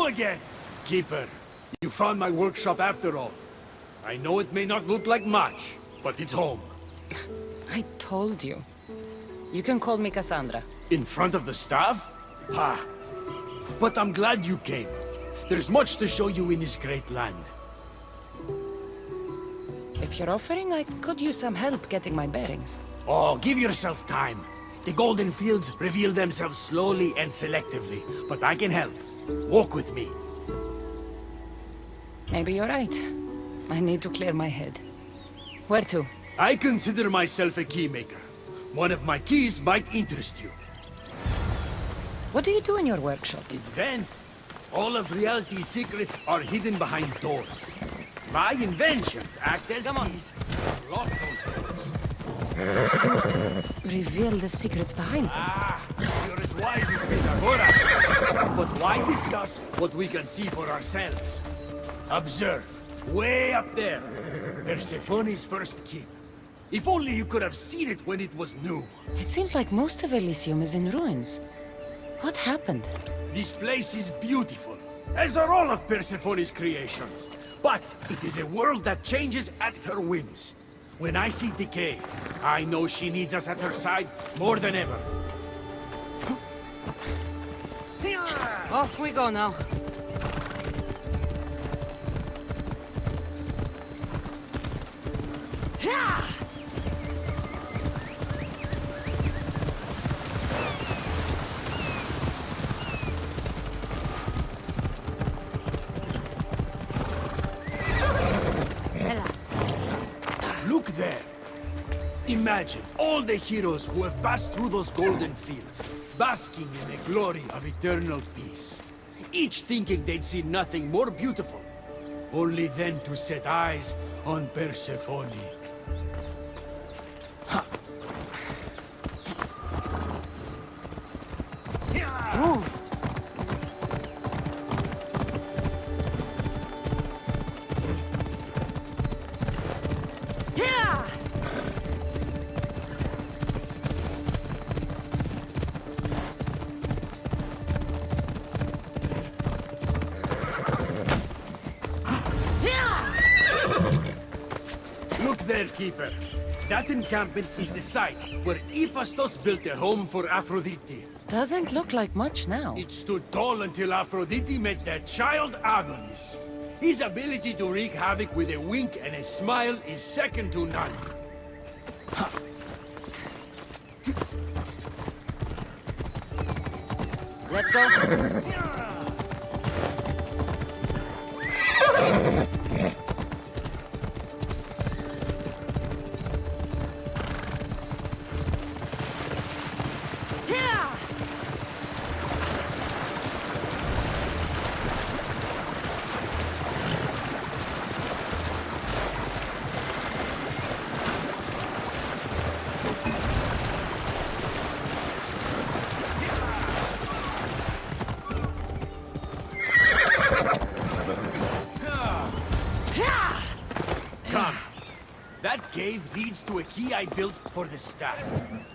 again! Keeper, you found my workshop after all. I know it may not look like much, but it's home. I told you. You can call me Cassandra. In front of the staff? Ha! But I'm glad you came. There's much to show you in this great land. If you're offering, I could use some help getting my bearings. Oh, give yourself time. The golden fields reveal themselves slowly and selectively, but I can help. Walk with me. Maybe you're right. I need to clear my head. Where to? I consider myself a keymaker. One of my keys might interest you. What do you do in your workshop? Invent. All of reality's secrets are hidden behind doors. My inventions act as keys. Lock those doors. Reveal the secrets behind them. Ah, you're as wise as Pythagoras. But why discuss what we can see for ourselves? Observe. Way up there. Persephone's first keep. If only you could have seen it when it was new. It seems like most of Elysium is in ruins. What happened? This place is beautiful, as are all of Persephone's creations. But it is a world that changes at her whims. When I see decay, I know she needs us at her side more than ever. Off we go now. Look there. Imagine all the heroes who have passed through those golden fields, basking in the glory of eternal peace. Each thinking they'd see nothing more beautiful, only then to set eyes on Persephone. Move! Look there, Keeper. That encampment is the site where Hephaestus built a home for Aphrodite. Doesn't look like much now. It stood tall until Aphrodite met their child Adonis. His ability to wreak havoc with a wink and a smile is second to none. Let's go. Come. That cave leads to a key I built for the staff.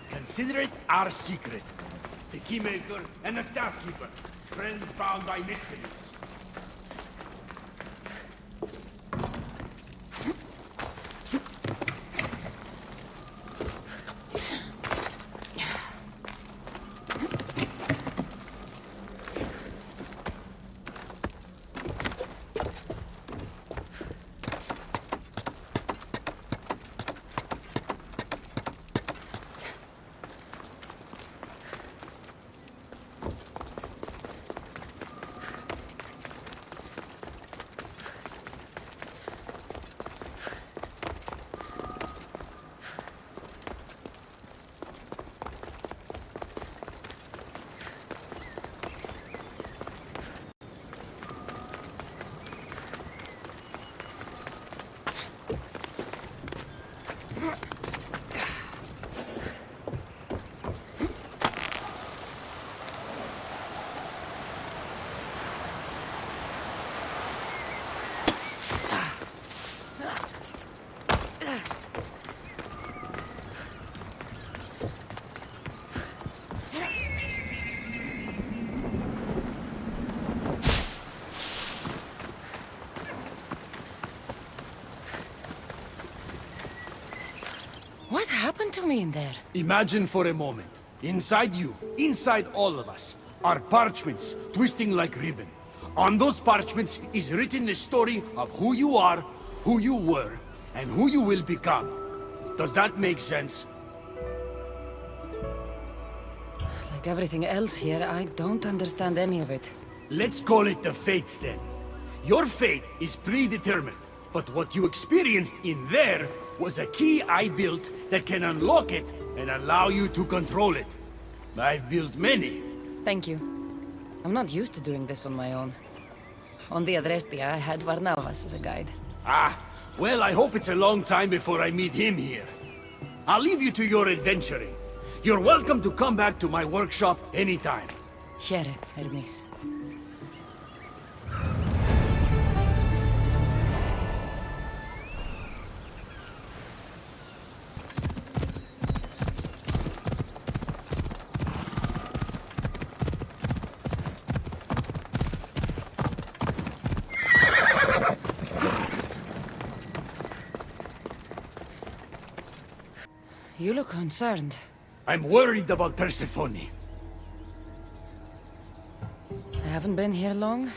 Consider it our secret. The keymaker and the staff keeper, friends bound by mysteries. to me in there. Imagine for a moment, inside you, inside all of us, are parchments twisting like ribbon. On those parchments is written the story of who you are, who you were, and who you will become. Does that make sense? Like everything else here, I don't understand any of it. Let's call it the fates then. Your fate is predetermined, but what you experienced in there was a key I built that can unlock it and allow you to control it. I've built many. Thank you. I'm not used to doing this on my own. On the Adrestia, I had Varnavas as a guide. Ah, well, I hope it's a long time before I meet him here. I'll leave you to your adventuring. You're welcome to come back to my workshop anytime. Here, Hermes. You look concerned. I'm worried about Persephone. I haven't been here long,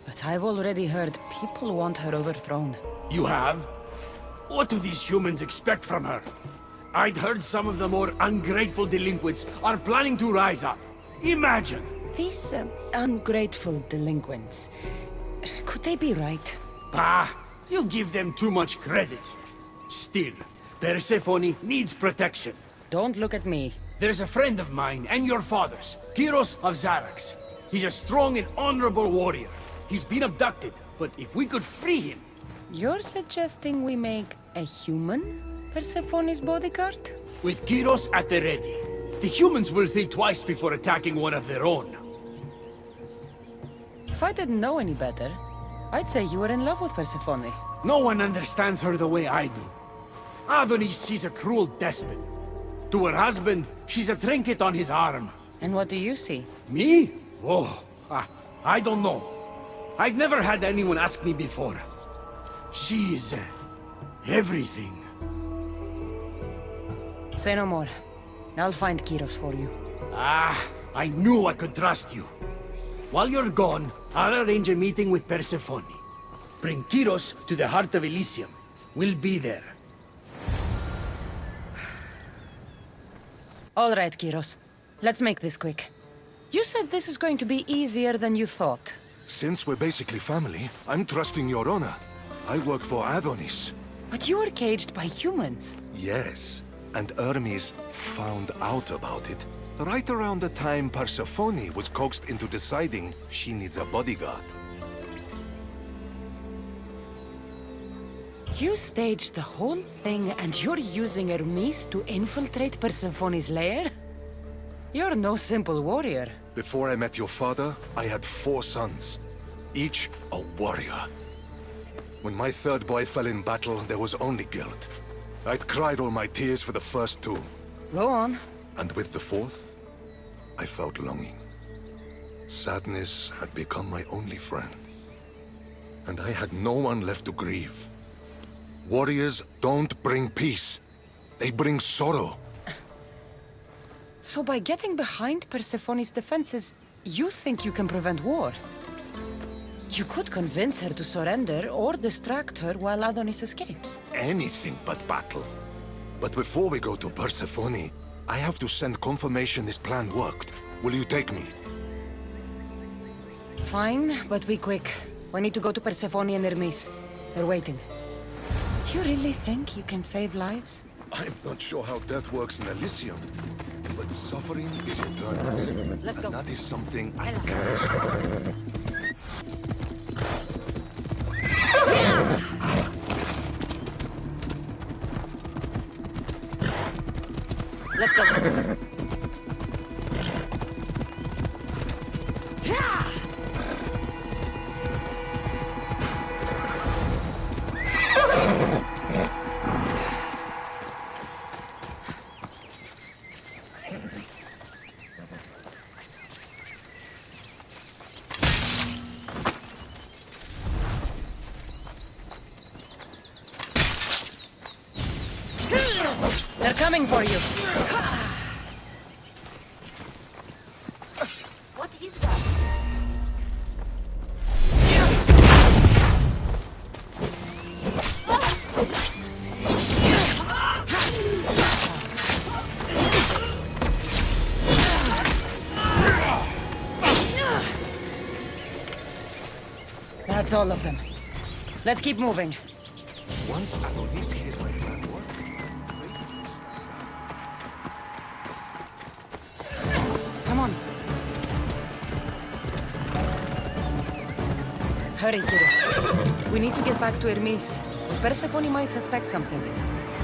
but I've already heard people want her overthrown. You have? What do these humans expect from her? I'd heard some of the more ungrateful delinquents are planning to rise up. Imagine! These ungrateful delinquents, could they be right? Bah! You give them too much credit. Still, Persephone needs protection. Don't look at me. There's a friend of mine and your father's, Kyros of Xarax. He's a strong and honorable warrior. He's been abducted, but if we could free him... You're suggesting we make a human Persephone's bodyguard? With Kyros at the ready, the humans will think twice before attacking one of their own. If I didn't know any better, I'd say you were in love with Persephone. No one understands her the way I do. Adonis, she's a cruel despot. To her husband, she's a trinket on his arm. And what do you see? Me? Oh, I don't know. I've never had anyone ask me before. She's... everything. Say no more. I'll find Kyros for you. Ah, I knew I could trust you. While you're gone, I'll arrange a meeting with Persephone. Bring Kyros to the heart of Elysium. We'll be there. All right, Kyros. Let's make this quick. You said this is going to be easier than you thought. Since we're basically family, I'm trusting your honor. I work for Adonis. But you were caged by humans. Yes, and Hermes found out about it right around the time Persephone was coaxed into deciding she needs a bodyguard. You staged the whole thing and you're using Hermes to infiltrate Persephone's lair? You're no simple warrior. Before I met your father, I had 4 sons, each a warrior. When my third boy fell in battle, there was only guilt. I'd cried all my tears for the first 2. Go on. And with the 4th, I felt longing. Sadness had become my only friend. And I had no one left to grieve. Warriors don't bring peace. They bring sorrow. So by getting behind Persephone's defenses, you think you can prevent war? You could convince her to surrender or distract her while Adonis escapes. Anything but battle. But before we go to Persephone, I have to send confirmation this plan worked. Will you take me? Fine, but be quick. We need to go to Persephone and Hermes. They're waiting. You really think you can save lives? I'm not sure how death works in Elysium, but suffering is eternal. Let's go. And that is something I can't stop. Let's go. They're coming for you. What is that? That's all of them. Let's keep moving. Once Odyssey is my plan worked. Come on. Hurry, Kyros. We need to get back to Hermes. Persephone might suspect something.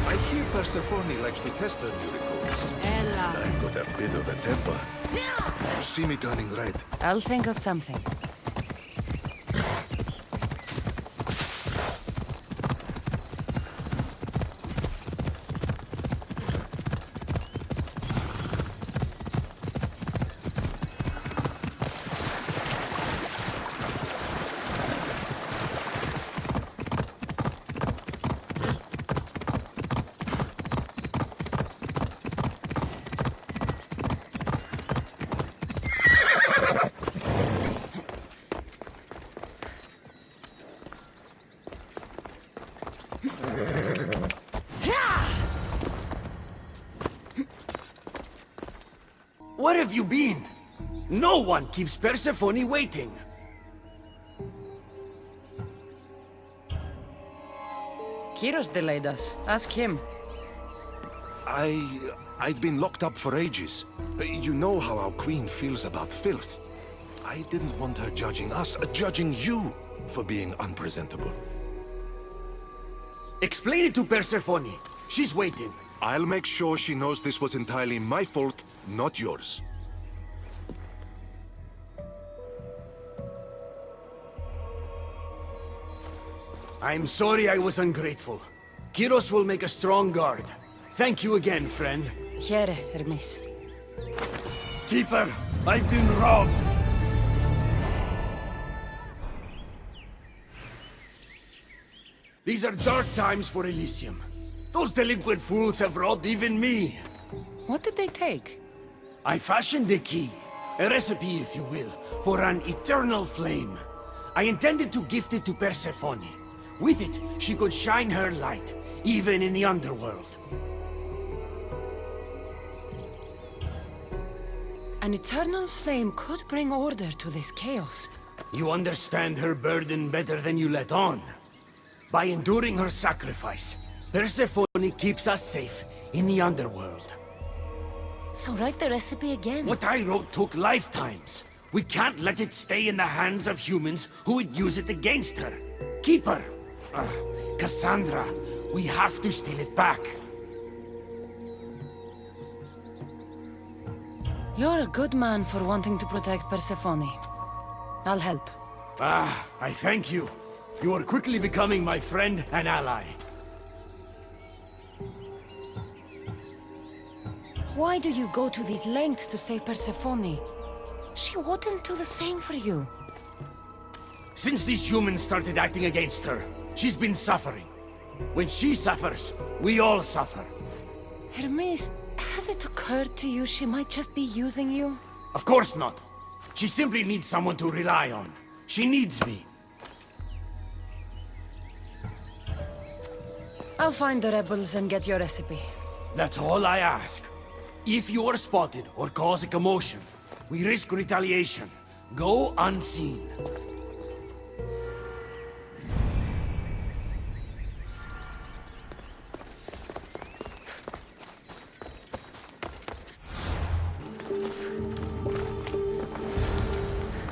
I hear Persephone likes to test her new recruits. Ella. I've got a bit of a temper. You see me turning red. I'll think of something. Where have you been? No one keeps Persephone waiting. Kyros delayed us. Ask him. I'd been locked up for ages. You know how our queen feels about filth. I didn't want her judging us, judging you for being unpresentable. Explain it to Persephone. She's waiting. I'll make sure she knows this was entirely my fault, not yours. I'm sorry I was ungrateful. Kyros will make a strong guard. Thank you again, friend. Here, Hermes. Keeper, I've been robbed. These are dark times for Elysium. Those delinquent fools have robbed even me. What did they take? I fashioned a key, a recipe if you will, for an eternal flame. I intended to gift it to Persephone. With it, she could shine her light, even in the underworld. An eternal flame could bring order to this chaos. You understand her burden better than you let on. By enduring her sacrifice, Persephone keeps us safe in the underworld. So write the recipe again. What I wrote took lifetimes. We can't let it stay in the hands of humans who would use it against her. Keep her. Cassandra, we have to steal it back. You're a good man for wanting to protect Persephone. I'll help. I thank you. You are quickly becoming my friend and ally. Why do you go to these lengths to save Persephone? She wouldn't do the same for you. Since these humans started acting against her, she's been suffering. When she suffers, we all suffer. Hermes, has it occurred to you she might just be using you? Of course not. She simply needs someone to rely on. She needs me. I'll find the rebels and get your recipe. That's all I ask. If you are spotted or cause a commotion, we risk retaliation. Go unseen.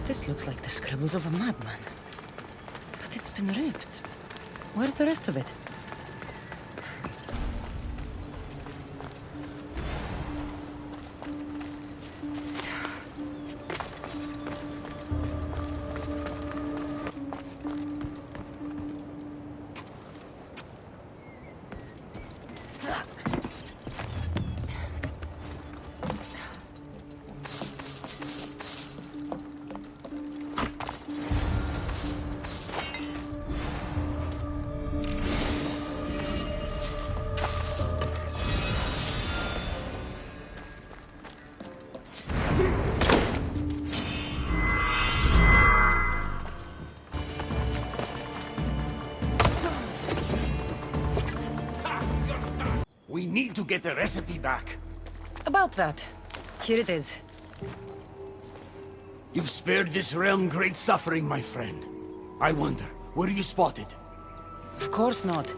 This looks like the scribbles of a madman. But it's been ripped. Where's the rest of it? need to get the recipe back. About that. Here it is. You've spared this realm great suffering, my friend. I wonder, were you spotted? Of course not.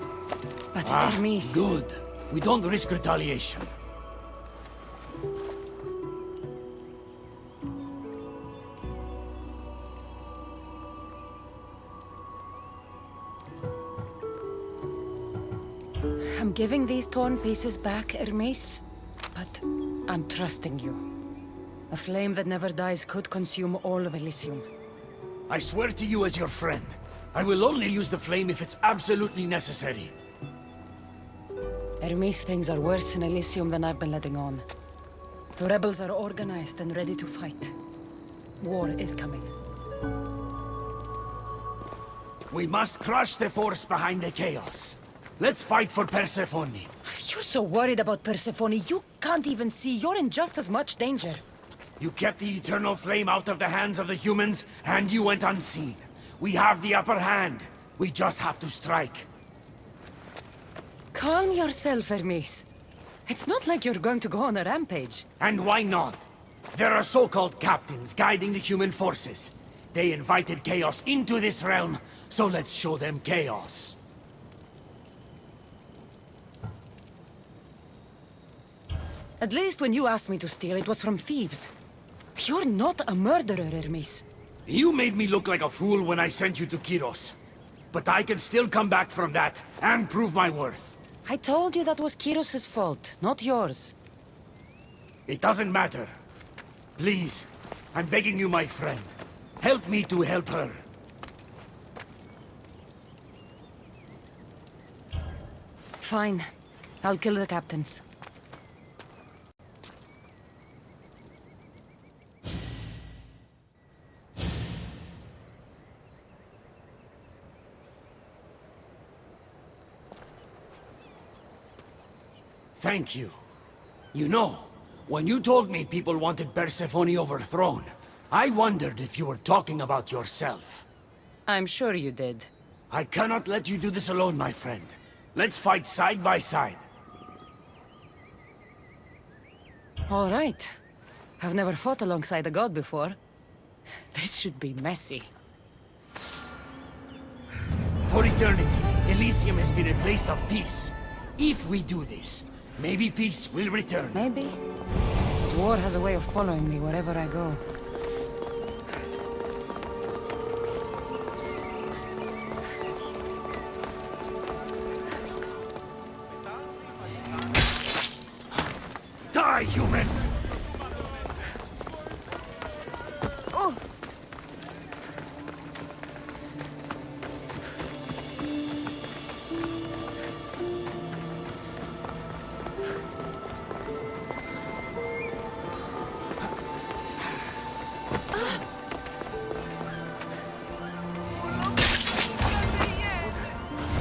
But Hermes... Good. We don't risk retaliation. I'm giving these torn pieces back, Hermes. But I'm trusting you. A flame that never dies could consume all of Elysium. I swear to you as your friend, I will only use the flame if it's absolutely necessary. Hermes, things are worse in Elysium than I've been letting on. The rebels are organized and ready to fight. War is coming. We must crush the force behind the chaos. Let's fight for Persephone. You're so worried about Persephone, you can't even see you're in just as much danger. You kept the eternal flame out of the hands of the humans, and you went unseen. We have the upper hand. We just have to strike. Calm yourself, Hermes. It's not like you're going to go on a rampage. And why not? There are so-called captains guiding the human forces. They invited chaos into this realm, so let's show them chaos. At least when you asked me to steal, it was from thieves. You're not a murderer, Hermes. You made me look like a fool when I sent you to Kyros. But I can still come back from that, and prove my worth. I told you that was Kyros' fault, not yours. It doesn't matter. Please, I'm begging you, my friend. Help me to help her. Fine. I'll kill the captains. Thank you. You know, when you told me people wanted Persephone overthrown, I wondered if you were talking about yourself. I'm sure you did. I cannot let you do this alone, my friend. Let's fight side by side. All right. I've never fought alongside a god before. This should be messy. For eternity, Elysium has been a place of peace. If we do this, maybe peace will return. Maybe. But war has a way of following me wherever I go. Die, human!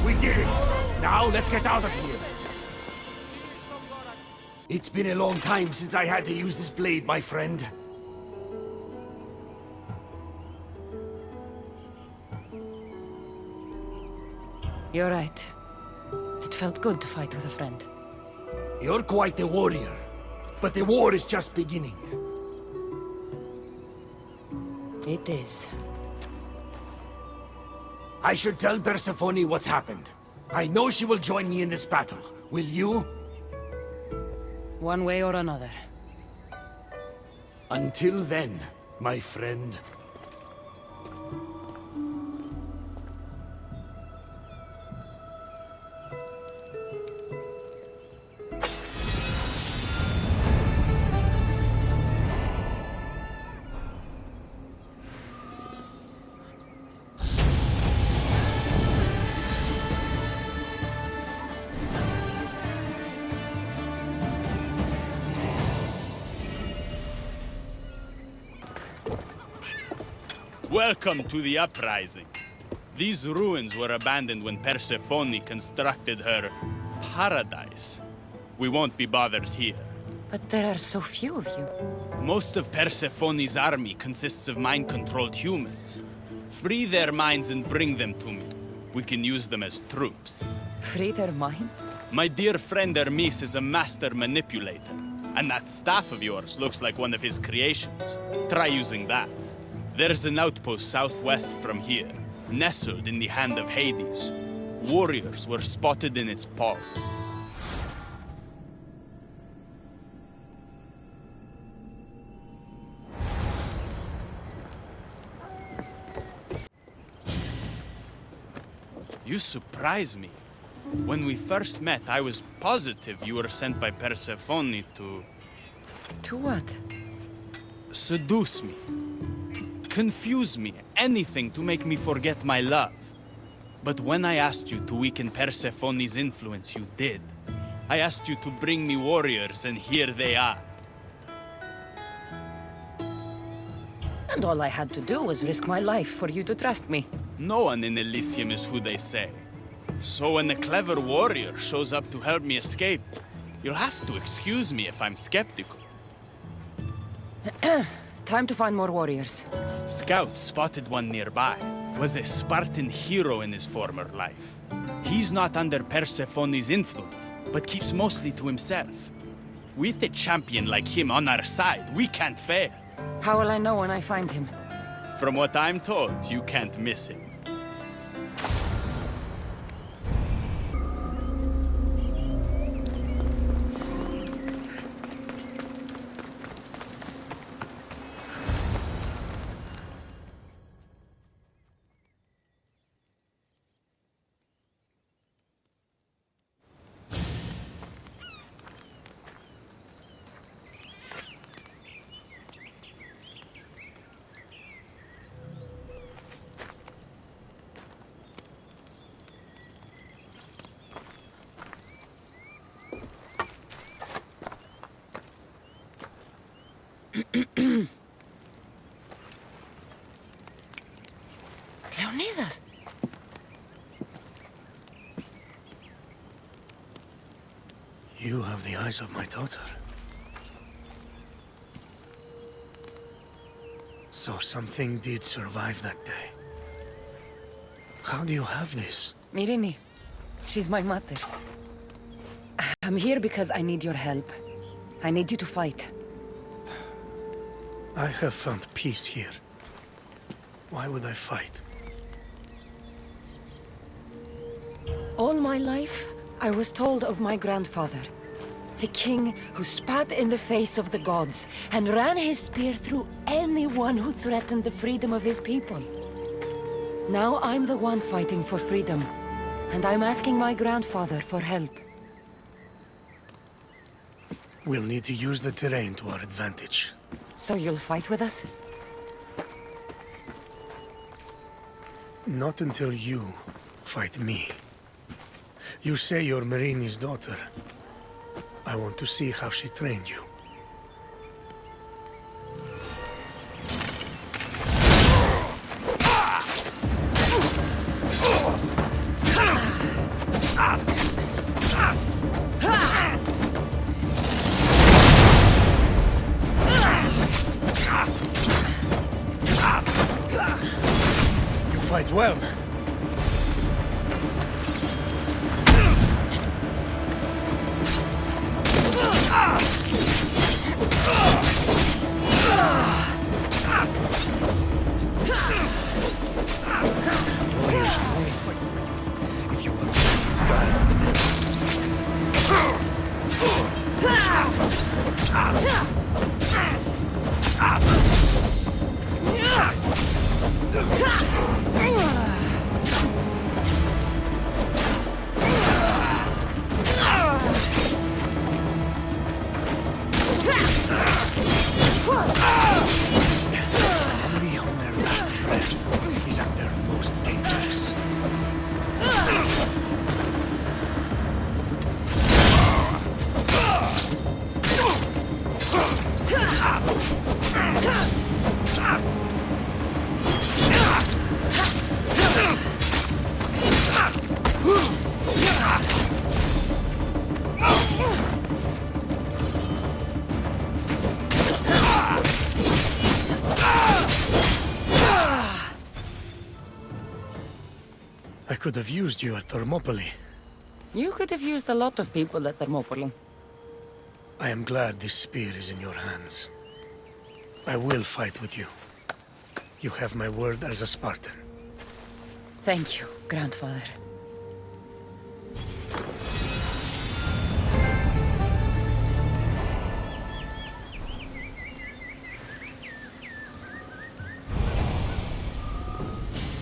We did it! Now let's get out of here. It's been a long time since I had to use this blade, my friend. You're right. It felt good to fight with a friend. You're quite the warrior, but the war is just beginning. It is. I should tell Persephone what's happened. I know she will join me in this battle. Will you? One way or another. Until then, my friend. Welcome to the uprising. These ruins were abandoned when Persephone constructed her paradise. We won't be bothered here. But there are so few of you. Most of Persephone's army consists of mind-controlled humans. Free their minds and bring them to me. We can use them as troops. Free their minds? My dear friend Hermes is a master manipulator. And that staff of yours looks like one of his creations. Try using that. There's an outpost southwest from here, nestled in the hand of Hades. Warriors were spotted in its paw. You surprise me. When we first met, I was positive you were sent by Persephone to... To what? seduce me. Confuse me. Anything to make me forget my love. But when I asked you to weaken Persephone's influence, you did. I asked you to bring me warriors, and here they are. And all I had to do was risk my life for you to trust me. No one in Elysium is who they say. So when a clever warrior shows up to help me escape, you'll have to excuse me if I'm skeptical. Time to find more warriors. Scouts spotted one nearby. Was a Spartan hero in his former life. He's not under Persephone's influence, but keeps mostly to himself. With a champion like him on our side, we can't fail. How will I know when I find him? From what I'm told, you can't miss him. Leonidas! You have the eyes of my daughter. So something did survive that day. How do you have this? Mirini. She's my mother. I'm here because I need your help. I need you to fight. I have found peace here. Why would I fight? All my life, I was told of my grandfather. The king who spat in the face of the gods and ran his spear through anyone who threatened the freedom of his people. Now I'm the one fighting for freedom, and I'm asking my grandfather for help. We'll need to use the terrain to our advantage. So you'll fight with us? Not until you fight me. You say you're Marini's daughter. I want to see how she trained you. You fight well. Warriors will only fight for you if you are willing to die for them. An enemy on their last breath is at their most dangerous. I could have used you at Thermopylae. You could have used a lot of people at Thermopylae. I am glad this spear is in your hands. I will fight with you. You have my word as a Spartan. Thank you, Grandfather.